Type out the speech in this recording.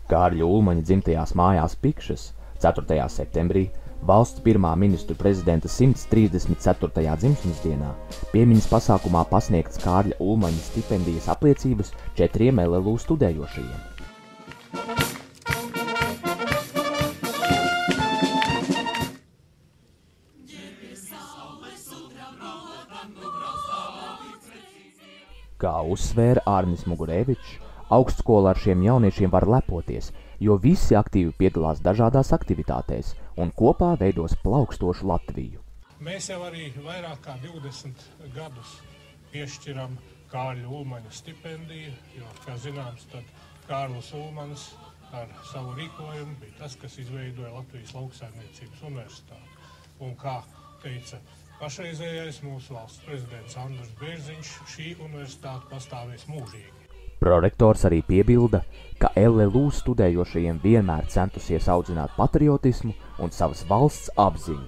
Kārļa Ulmaņa dzimtajās mājās Pikšas 4. septembrī valsts pirmā ministru prezidenta 134. dzimšanas dienā piemiņas pasākumā pasniegts Kārļa Ulmaņa stipendijas apliecības 4 LLU studējošajiem. Kā uzsvēra Ārnis Mugurevičs, augstskola ar šiem jauniešiem var lepoties, jo visi aktīvi piedalās dažādās aktivitātēs un kopā veidos plaukstošu Latviju. Mēs jau arī vairāk kā 20 gadus piešķiram Kārļa Ulmaņa stipendiju, jo, kā zināms, tad Kārlis Ulmanis ar savu rīkojumu bija tas, kas izveidoja Latvijas Lauksaimniecības universitāti. Un kā teica pašreizējais mūsu valsts prezidents Andris Bērziņš, šī universitāte pastāvēs mūžīgi. Prorektors arī piebilda, ka LLU studējošajiem vienmēr centusies audzināt patriotismu un savas valsts apziņu.